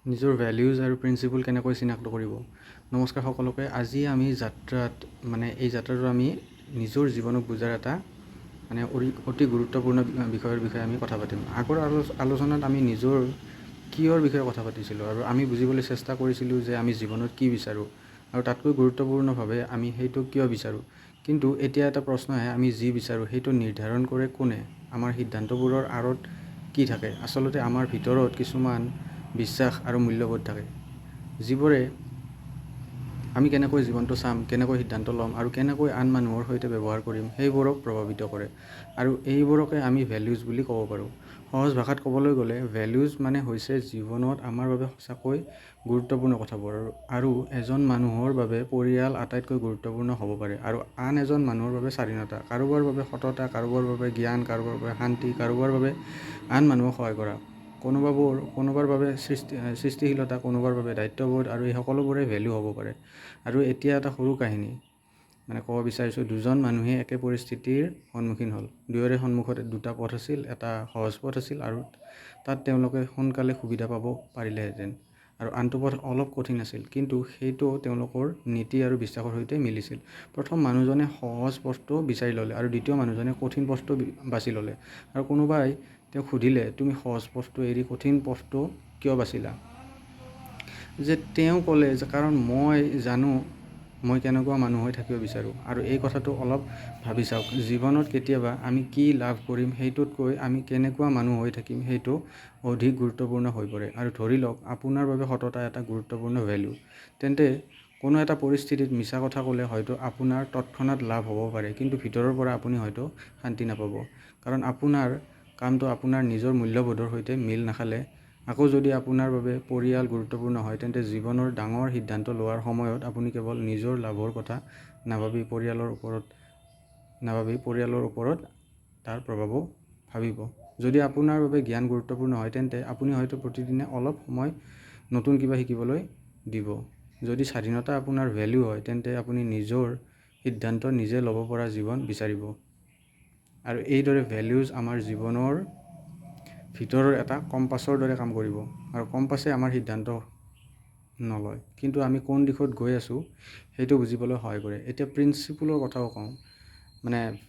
নিজৰ ভ্যালুজ আৰু প্ৰিন্সিপল কেনেকৈ চিনাক্ত কৰিব। নমস্কাৰ সকলোকে। আজি আমি এই যাত্ৰাটো আমি নিজৰ জীৱনক বুজাৰ এটা অতি গুৰুত্বপূৰ্ণ বিষয়ৰ বিষয়ে আমি কথা পাতিম। আগৰ আলোচনাত আমি নিজৰ কিয়ৰ বিষয়ে কথা পাতিছিলোঁ আৰু আমি বুজিবলৈ চেষ্টা কৰিছিলোঁ যে আমি জীৱনত কি বিচাৰোঁ আৰু তাতকৈ গুৰুত্বপূৰ্ণভাৱে আমি সেইটো কিয় বিচাৰোঁ। কিন্তু এতিয়া এটা প্ৰশ্ন আহে, আমি যি বিচাৰোঁ সেইটো নিৰ্ধাৰণ কৰে কোনে? আমাৰ সিদ্ধান্তবোৰৰ আঁৰত কি থাকে? আচলতে আমাৰ ভিতৰত কিছুমান বিশ্বাস আৰু মূল্যবোধ থাকে, যিবোৰে আমি কেনেকৈ জীৱনটো চাম, কেনেকৈ সিদ্ধান্ত ল'ম আৰু কেনেকৈ আন মানুহৰ সৈতে ব্যৱহাৰ কৰিম সেইবোৰক প্ৰভাৱিত কৰে। আৰু এইবোৰকে আমি ভেলিউজ বুলি ক'ব পাৰোঁ। সহজ ভাষাত ক'বলৈ গ'লে ভেলিউজ হৈছে জীৱনত আমাৰ বাবে সঁচাকৈ গুৰুত্বপূৰ্ণ কথাবোৰ। আৰু এজন মানুহৰ বাবে পৰিয়াল আটাইতকৈ গুৰুত্বপূৰ্ণ হ'ব পাৰে, আৰু আন এজন মানুহৰ বাবে স্বাধীনতা, কাৰোবাৰ বাবে সততা, কাৰোবাৰ বাবে জ্ঞান, কাৰোবাৰ বাবে শান্তি, কাৰোবাৰ বাবে আন মানুহক সহায় কৰা, কোনোবাৰ বাবে সৃষ্টিশীলতা, কোনোবাৰ বাবে দায়িত্ববোধ, আৰু এই সকলোবোৰে ভেলু হ'ব পাৰে। আৰু এতিয়া এটা সৰু কাহিনী ক'ব বিচাৰিছোঁ। দুজন মানুহে একে পৰিস্থিতিৰ সন্মুখীন হ'ল। দুয়োৰে সন্মুখত দুটা পথ আছিল। এটা সহজ পথ আছিল আৰু তাত তেওঁলোকে সোনকালে সুবিধা পাব পাৰিলেহেঁতেন, আৰু আনটো পথ অলপ কঠিন আছিল, কিন্তু সেইটো তেওঁলোকৰ নীতি আৰু বিশ্বাসৰ সৈতে মিলিছিল। প্ৰথম মানুহজনে সহজ পথটো বিচাৰি ল'লে আৰু দ্বিতীয় মানুহজনে কঠিন পথটো বাছি ল'লে। আৰু কোনোবাই তেওঁক সুধিলে, তুমি সহজ পথটো এৰি কঠিন পথটো কিয় বাছিলা? তেওঁ ক'লে যে কাৰণ মই জানো মই কেনেকুৱা মানুহ হৈ থাকিব বিচাৰোঁ। আৰু এই কথাটো অলপ ভাবি চাওক, জীৱনত কেতিয়াবা আমি কি লাভ কৰিম সেইটোতকৈ আমি কেনেকুৱা মানুহ হৈ থাকিম সেইটো অধিক গুৰুত্বপূৰ্ণ হৈ পৰে। আৰু ধৰি লওক আপোনাৰ বাবে সততা এটা গুৰুত্বপূৰ্ণ ভেলু, তেন্তে কোনো এটা পৰিস্থিতিত মিছা কথা ক'লে হয়তো আপোনাৰ তৎক্ষণাত লাভ হ'ব পাৰে, কিন্তু ভিতৰৰ পৰা আপুনি হয়তো শান্তি নাপাব, কাৰণ আপোনাৰ কামটো আপোনাৰ নিজৰ মূল্যবোধৰ সৈতে মিল নাখালে। আকৌ যদি আপোনাৰ বাবে পৰিয়াল গুৰুত্বপূৰ্ণ হয়, তেন্তে জীৱনৰ ডাঙৰ সিদ্ধান্ত লোৱাৰ সময়ত আপুনি কেৱল নিজৰ লাভৰ কথা নাভাবি পৰিয়ালৰ ওপৰত তাৰ প্ৰভাৱো ভাবিব। যদি আপোনাৰ বাবে জ্ঞান গুৰুত্বপূৰ্ণ হয়, তেন্তে আপুনি হয়তো প্ৰতিদিনে অলপ সময় নতুন কিবা শিকিবলৈ দিব। যদি স্বাধীনতা আপোনাৰ ভেলু হয়, তেন্তে আপুনি নিজৰ সিদ্ধান্ত নিজে ল'ব পৰা জীৱন বিচাৰিব। আৰু এইদৰে ভেলিউজ আমাৰ জীৱনৰ ভিতৰৰ এটা কম্পাছৰ দৰে কাম কৰিব। আৰু কম্পাছে আমাৰ সিদ্ধান্ত নলয়, কিন্তু আমি কোন দিশত গৈ আছোঁ সেইটো বুজিবলৈ সহায় কৰে। এতিয়া প্ৰিন্সিপলৰ কথাও কওঁ।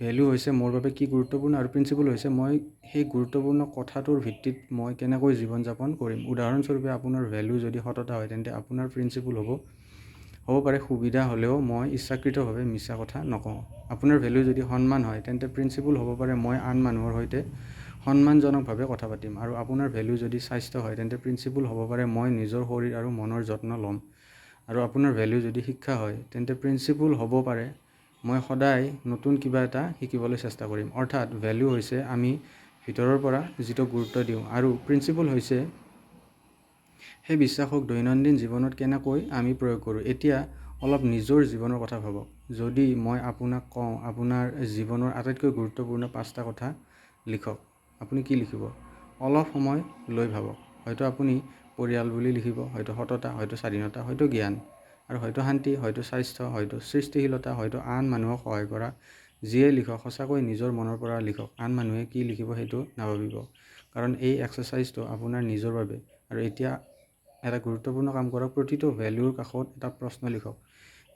ভেলু হৈছে মোৰ বাবে কি গুৰুত্বপূৰ্ণ, আৰু প্ৰিন্সিপল হৈছে মই সেই গুৰুত্বপূৰ্ণ কথাটোৰ ভিত্তিত মই কেনেকৈ জীৱন যাপন কৰিম। উদাহৰণস্বৰূপে, আপোনাৰ ভেলু যদি সততা হয়, তেন্তে আপোনাৰ প্ৰিন্সিপল হ'ব পাৰে সুবিধা হ'লেও মই ইচ্ছাকৃতভাৱে মিছা কথা নকওঁ। আপোনাৰ ভেলু যদি সন্মান হয়, তেন্তে প্ৰিন্সিপল হ'ব পাৰে মই আন মানুহৰ সৈতে সন্মানজনকভাৱে কথা পাতিম। আৰু আপোনাৰ ভেলু যদি স্বাস্থ্য হয়, তেন্তে প্ৰিন্সিপল হ'ব পাৰে মই নিজৰ শৰীৰ আৰু মনৰ যত্ন ল'ম। আৰু আপোনাৰ ভেলু যদি শিক্ষা হয়, তেন্তে প্ৰিন্সিপল হ'ব পাৰে মই সদায় নতুন কিবা এটা শিকিবলৈ চেষ্টা কৰিম। অৰ্থাৎ ভেলু হৈছে আমি ভিতৰৰ পৰা যিটো গুৰুত্ব দিওঁ, আৰু প্ৰিন্সিপল হৈছে সেই বিশ্বাসক দৈনন্দিন জীৱনত কেনেকৈ আমি প্ৰয়োগ কৰোঁ। এতিয়া অলপ নিজৰ জীৱনৰ কথা ভাবক। যদি মই আপোনাক কওঁ আপোনাৰ জীৱনৰ আটাইতকৈ গুৰুত্বপূৰ্ণ 5টা কথা লিখক, আপুনি কি লিখিব? অলপ সময় লৈ ভাবক। হয়তো আপুনি পৰিয়াল বুলি লিখিব, হয়তো সততা, হয়তো স্বাধীনতা, হয়তো জ্ঞান, আৰু হয়তো শান্তি, হয়তো স্বাস্থ্য, হয়তো সৃষ্টিশীলতা, হয়তো আন মানুহক সহায় কৰা। যিয়ে লিখক, সঁচাকৈ নিজৰ মনৰ পৰা লিখক। আন মানুহে কি লিখিব সেইটো নাভাবিব, কাৰণ এই এক্সাৰচাইজটো আপোনাৰ নিজৰ বাবে। আৰু এতিয়া এটা গুৰুত্বপূৰ্ণ কাম কৰক, প্ৰতিটো ভেলুৰ কাষত এটা প্ৰশ্ন লিখক,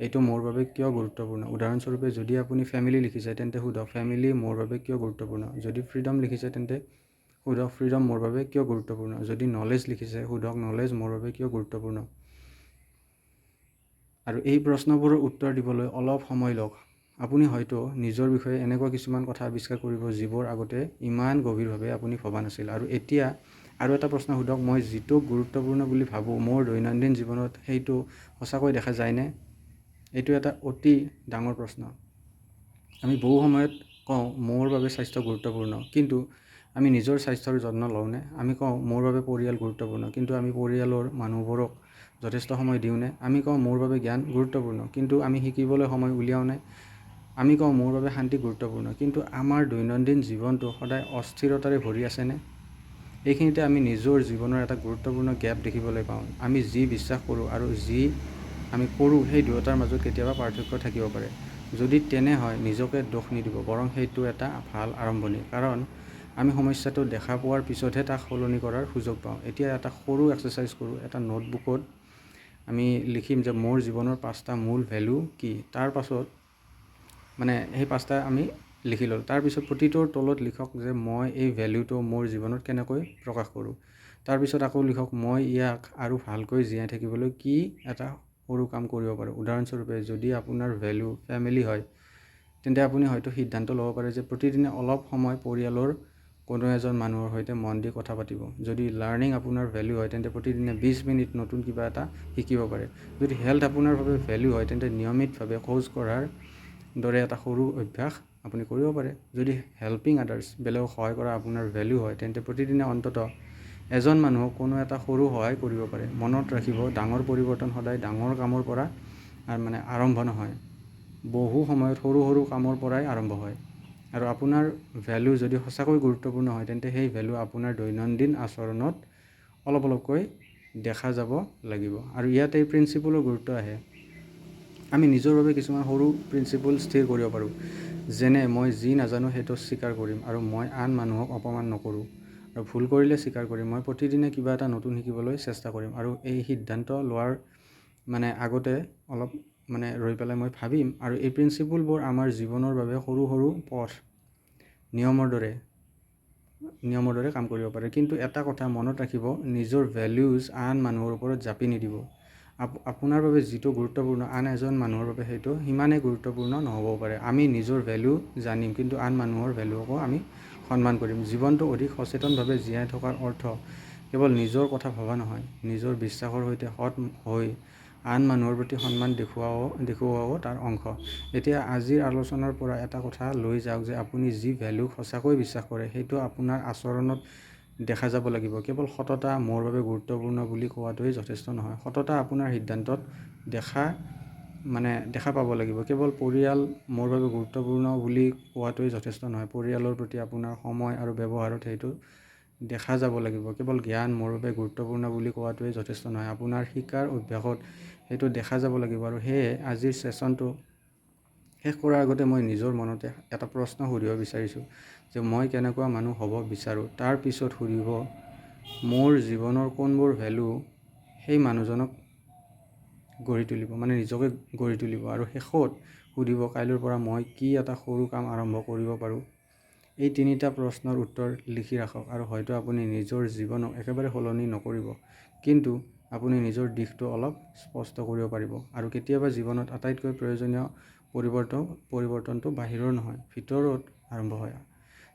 এইটো মোৰ বাবে কিয় গুৰুত্বপূৰ্ণ। উদাহৰণস্বৰূপে, যদি আপুনি ফেমিলি লিখিছে, তেন্তে সোধক ফেমিলি মোৰ বাবে কিয় গুৰুত্বপূৰ্ণ। যদি ফ্ৰীডম লিখিছে, তেন্তে সোধক ফ্ৰীডম মোৰ বাবে কিয় গুৰুত্বপূৰ্ণ। যদি নলেজ লিখিছে, সোধক নলেজ মোৰ বাবে কিয় গুৰুত্বপূৰ্ণ। আৰু এই প্ৰশ্নবোৰৰ উত্তৰ দিবলৈ অলপ সময় লওক। আপুনি হয়তো নিজৰ বিষয়ে এনেকুৱা কিছুমান কথা আৱিষ্কাৰ কৰিব যিবোৰ আগতে ইমান গভীৰভাৱে আপুনি ভবা নাছিল। আৰু এতিয়া আৰু এটা প্ৰশ্ন সোধক, মই যিটো গুৰুত্বপূৰ্ণ বুলি ভাবোঁ মোৰ দৈনন্দিন জীৱনত সেইটো সঁচাকৈ দেখা যায়নে? এইটো এটা অতি ডাঙৰ প্ৰশ্ন। আমি বহু সময়ত কওঁ মোৰ বাবে স্বাস্থ্য গুৰুত্বপূৰ্ণ, কিন্তু আমি নিজৰ স্বাস্থ্যৰ যত্ন লওঁনে? আমি কওঁ মোৰ বাবে পৰিয়াল গুৰুত্বপূৰ্ণ, কিন্তু আমি পৰিয়ালৰ মানুহবোৰক যথেষ্ট সময় দিওঁনে? আমি কওঁ মোৰ বাবে জ্ঞান গুৰুত্বপূৰ্ণ, কিন্তু আমি শিকিবলৈ সময় উলিয়াওঁনে? আমি কওঁ মোৰ বাবে শান্তি গুৰুত্বপূৰ্ণ, কিন্তু আমাৰ দৈনন্দিন জীৱনটো সদায় অস্থিৰতাৰে ভৰি আছেনে? এইখিনিতে আমি নিজৰ জীৱনৰ এটা গুৰুত্বপূৰ্ণ গেপ দেখিবলৈ পাওঁ। আমি যি বিশ্বাস কৰোঁ আৰু যি আমি কৰোঁ সেই দুয়োটাৰ মাজত কেতিয়াবা পাৰ্থক্য থাকিব পাৰে। যদি তেনে হয়, নিজকে দোষ নিদিব, বৰং সেইটো এটা ভাল আৰম্ভণি। কাৰণ আমি সমস্যাটো দেখা পোৱাৰ পিছতহে তাক সলনি কৰাৰ সুযোগ পাওঁ। এতিয়া এটা সৰু এক্সাৰচাইজ কৰোঁ। এটা নোটবুকত আমি লিখিম যে মোৰ জীৱনৰ 5টা মূল ভেলু কি। তাৰ পাছত মানে সেই 5টা আমি লিখি ল'লোঁ। তাৰপিছত প্ৰতিটোৰ তলত লিখক যে মই এই ভেলুটো মোৰ জীৱনত কেনেকৈ প্ৰকাশ কৰোঁ। তাৰপিছত আকৌ লিখক মই ইয়াক আৰু ভালকৈ জীয়াই থাকিবলৈ কি এটা সৰু কাম কৰিব পাৰোঁ। উদাহৰণস্বৰূপে যদি আপোনাৰ ভেলু ফেমিলি হয়, তেন্তে আপুনি হয়তো সিদ্ধান্ত ল'ব পাৰে যে প্ৰতিদিনে অলপ সময় পৰিয়ালৰ কোনো এজন মানুহৰ সৈতে মন দি কথা পাতিব। যদি লাৰ্ণিং আপোনাৰ ভেলু হয়, তেন্তে প্ৰতিদিনে 20 মিনিট নতুন কিবা এটা শিকিব পাৰে। যদি হেল্থ আপোনাৰ বাবে ভেলু হয়, তেন্তে নিয়মিতভাৱে খোজ কঢ়াৰ দৰে এটা সৰু অভ্যাস আপুনি কৰিব পাৰে। যদি হেল্পিং আদাৰ্ছ বেলেগক সহায় কৰা আপোনাৰ ভেলু হয়, তেন্তে প্ৰতিদিনে অন্ততঃ এজন মানুহক কোনো এটা সৰু সহায় কৰিব পাৰে। মনত ৰাখিব, ডাঙৰ পৰিৱৰ্তন সদায় ডাঙৰ কামৰ পৰা আৰম্ভ নহয়। বহু সময়ত সৰু সৰু কামৰ পৰাই আৰম্ভ হয়। আৰু আপোনাৰ ভেলু যদি সঁচাকৈ গুৰুত্বপূৰ্ণ হয়, তেন্তে সেই ভেলু আপোনাৰ দৈনন্দিন আচৰণত অলপ অলপকৈ দেখা যাব লাগিব। আৰু ইয়াত এই প্ৰিন্সিপলৰ গুৰুত্ব আহে। আমি নিজৰ বাবে কিছুমান সৰু প্ৰিন্সিপল স্থিৰ কৰিব পাৰোঁ। যেনে মই যি নাজানো সেইটো স্বীকাৰ কৰিম আৰু মই আন মানুহক অপমান নকৰোঁ। আৰু ভুল কৰিলে স্বীকাৰ কৰিম। মই প্ৰতিদিনে কিবা এটা নতুন শিকিবলৈ চেষ্টা কৰিম। আৰু এই সিদ্ধান্ত লোৱাৰ আগতে অলপ ৰৈ পেলাই মই ভাবিম। আৰু এই প্ৰিন্সিপলবোৰ আমাৰ জীৱনৰ বাবে সৰু সৰু পথ নিয়মৰ দৰে কাম কৰিব পাৰে। কিন্তু এটা কথা মনত ৰাখিব, নিজৰ ভেলিউজ আন মানুহৰ ওপৰত জাপি নিদিব। আপোনাৰ বাবে যিটো গুৰুত্বপূৰ্ণ, আন এজন মানুহৰ বাবে সেইটো সিমানেই গুৰুত্বপূৰ্ণ নহ'বও পাৰে। আমি নিজৰ ভেলু জানিম, কিন্তু আন মানুহৰ ভেলুকো আমি সন্মান কৰিম। জীৱনটো অধিক সচেতনভাৱে জীয়াই থকাৰ অৰ্থ কেৱল নিজৰ কথা ভবা নহয়, নিজৰ বিশ্বাসৰ সৈতে সৎ হৈ আন মানুহৰ প্ৰতি সন্মান দেখুওৱাও তাৰ অংশ। এতিয়া আজিৰ আলোচনাৰ পৰা এটা কথা লৈ যাওক যে আপুনি যি ভেলুক সঁচাকৈ বিশ্বাস কৰে, সেইটো আপোনাৰ আচৰণত দেখা যাব লাগিব। কেৱল সততা মোৰ বাবে গুৰুত্বপূৰ্ণ বুলি কোৱাটোৱেই যথেষ্ট নহয়। সততা আপোনাৰ সিদ্ধান্তত দেখা পাব লাগিব। কেৱল পৰিয়াল মোৰ বাবে গুৰুত্বপূৰ্ণ বুলি কোৱাটোৱেই যথেষ্ট নহয়। পৰিয়ালৰ প্ৰতি আপোনাৰ সময় আৰু ব্যৱহাৰত সেইটো দেখা যাব লাগিব। কেৱল জ্ঞান মোৰ বাবে গুৰুত্বপূৰ্ণ বুলি কোৱাটোৱেই যথেষ্ট নহয়। আপোনাৰ শিকাৰ অভ্যাসত সেইটো দেখা যাব লাগিব। আৰু সেয়ে আজিৰ ছেশ্যনটো শেষ কৰাৰ আগতে মই নিজৰ মনতে এটা প্ৰশ্ন সুধিব বিচাৰিছোঁ যে মই কেনেকুৱা মানুহ হ'ব বিচাৰোঁ। তাৰ পিছত সুধিব মোৰ জীৱনৰ কোনবোৰ ভেলু সেই মানুহজনক গঢ়ি তুলিব, নিজকে গঢ়ি তুলিব। আৰু শেষত সুধিব কাইলৈৰ পৰা মই কি এটা সৰু কাম আৰম্ভ কৰিব পাৰোঁ। এই 3টা প্ৰশ্নৰ উত্তৰ লিখি ৰাখক। আৰু হয়তো আপুনি নিজৰ জীৱনক একেবাৰে সলনি নকৰিব, কিন্তু আপুনি নিজৰ দিশটো অলপ স্পষ্ট কৰিব পাৰিব। আৰু কেতিয়াবা জীৱনত আটাইতকৈ প্ৰয়োজনীয় পৰিৱৰ্তনটো বাহিৰৰ নহয়, ভিতৰত আৰম্ভ হয়।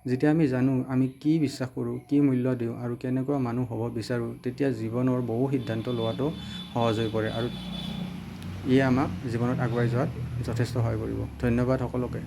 যেতিয়া আমি জানো আমি কি বিশ্বাস কৰোঁ, কি মূল্য দিওঁ আৰু কেনেকুৱা মানুহ হ'ব বিচাৰোঁ, তেতিয়া জীৱনৰ বহু সিদ্ধান্ত লোৱাটো সহজ হৈ পৰে। আৰু ইয়ে আমাক জীৱনত আগুৱাই যোৱাত যথেষ্ট সহায় কৰিব। ধন্যবাদ সকলোকে।